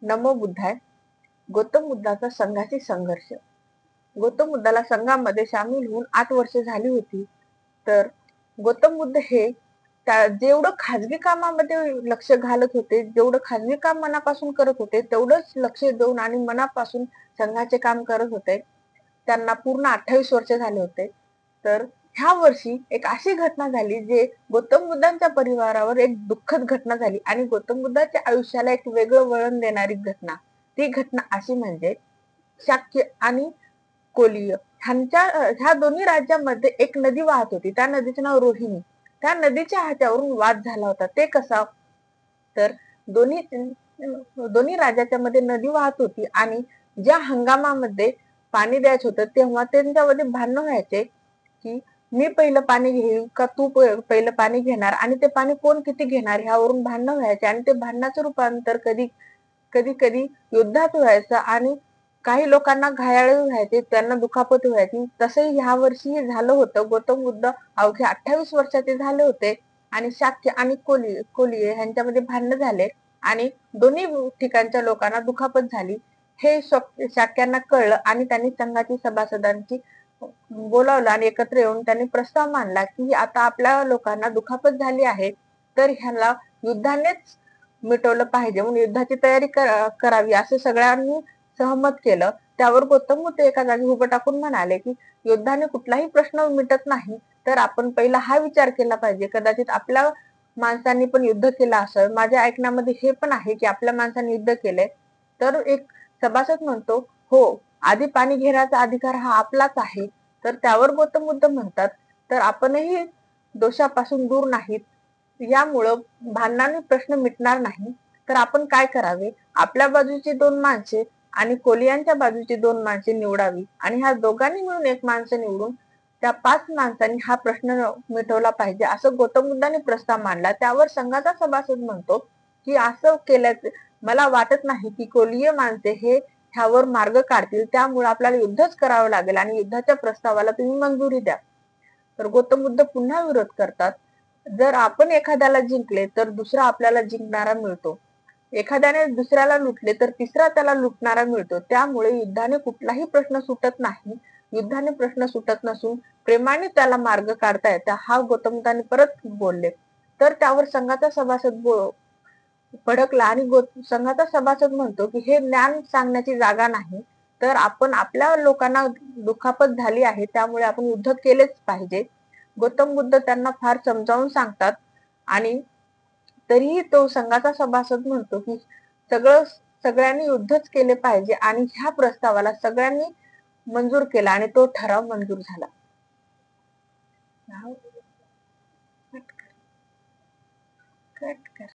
नमो बुद्धाय. गौतम बुद्धाचा संघाशी संघर्ष. गौतम बुद्धाला संघामध्ये सामील होऊन 8 वर्षे झाली होती. तर गौतम बुद्ध हे जेवढं खाजगी कामामध्ये लक्ष घालत होते, जेवढं खाजगी काम मनापासून करत होते, तेवढंच लक्ष देऊन आणि मनापासून संघाचे काम करत होते. त्यांना पूर्ण 28 वर्ष झाले होते. तर ह्या वर्षी एक अशी घटना झाली जे गौतम बुद्धांच्या परिवारावर एक दुःखद घटना झाली आणि गौतम बुद्धाच्या आयुष्याला एक वेगळं वळण देणारी घटना. ती घटना अशी म्हणजे शाक्य आणि कोलीय ह्या दोन्ही राज्यामध्ये एक नदी वाहत होती. त्या नदीचे नाव रोहिणी. त्या नदीच्या ह्याच्यावरून वाद झाला होता. ते कसा? तर दोन्ही दोन्ही राज्याच्या मध्ये नदी वाहत होती आणि ज्या हंगामामध्ये पाणी द्यायचं होतं तेव्हा त्यांच्यामध्ये भांडणं व्हायचे की मी पहिलं पाणी घेईल का तू पहिलं पाणी घेणार, आणि ते पाणी कोण किती घेणार ह्यावरून भांडणं व्हायचे आणि ते भांडणाचं रूपांतर कधी कधी कधी युद्धात व्हायचं आणि काही लोकांना घायाळ व्हायचे, त्यांना दुखापत व्हायची. तसंही ह्या वर्षी झालं होतं. गौतम बुद्ध अवघे 28 वर्षाचे झाले होते आणि शाक्य आणि कोलिय ह्यांच्यामध्ये भांडण झाले आणि दोन्ही ठिकाणच्या लोकांना दुखापत झाली. हे शाक्यांना कळलं आणि त्यांनी संघाची सभासदांची बोलावलं आणि एकत्र येऊन त्यांनी प्रस्ताव मांडला की आता आपल्या लोकांना दुखापत झाली आहे, तर ह्याला युद्धानेच मिटवलं पाहिजे, म्हणून युद्धाची तयारी करावी असं सगळ्यांनी सहमत केलं. त्यावर गौतम बुद्ध एका जागी उभं टाकून म्हणाले की युद्धाने कुठलाही प्रश्न मिटत नाही, तर आपण पहिला हा विचार केला पाहिजे, कदाचित आपल्या माणसांनी पण युद्ध केलं असेल. माझ्या ऐकण्यामध्ये हे पण आहे की आपल्या माणसांनी युद्ध केले. तर एक सभासद म्हणतो, हो, आधी पाणी घेण्याचा अधिकार हा आपलाच आहे. तर त्यावर गौतम बुद्ध म्हणतात, तर आपणही दोषापासून दूर नाहीत. यामुळं भांडणाने प्रश्न मिटणार नाही. तर आपण काय करावे? आपल्या बाजूची 2 माणसे आणि कोलियांच्या बाजूची 2 माणसे निवडावी आणि ह्या दोघांनी मिळून एक माणसं निवडून त्या 5 माणसांनी हा प्रश्न मिटवला पाहिजे असं गौतम बुद्धांनी प्रस्ताव मांडला. त्यावर संघाचा सभासद म्हणतो की असं केल्याचं मला वाटत नाही की कोलीय माणसे हे ह्यावर मार्ग काढतील, त्यामुळे आपल्याला युद्धच करावं लागेल आणि युद्धाच्या प्रस्तावाला तुम्ही मंजुरी द्या. तर गौतम बुद्ध पुन्हा विरोध करतात. जर आपण एखाद्याला जिंकले तर दुसरा आपल्याला जिंकणारा मिळतो. एखाद्याने दुसऱ्याला लुटले तर तिसरा त्याला लुटणारा मिळतो. त्यामुळे युद्धाने कुठलाही प्रश्न सुटत नाही. युद्धाने प्रश्न सुटत नसून प्रेमाने त्याला मार्ग काढता येतो, हा गौतम बुद्धांनी परत बोलले. तर त्यावर संघाचा सभासद भडकला आणि संघाचा सभासद म्हणतो की हे ज्ञान सांगण्याची जागा नाही, तर आपण आपल्या लोकांना दुखापत झाली आहे त्यामुळे आपण युद्ध केलेच पाहिजे. गौतम बुद्ध त्यांना फार समजावून सांगतात आणि तरीही तो संघाचा सभासद म्हणतो की सगळ्यांनी युद्धच केले पाहिजे आणि ह्या प्रस्तावाला सगळ्यांनी मंजूर केला आणि तो ठराव मंजूर झाला. कट कर.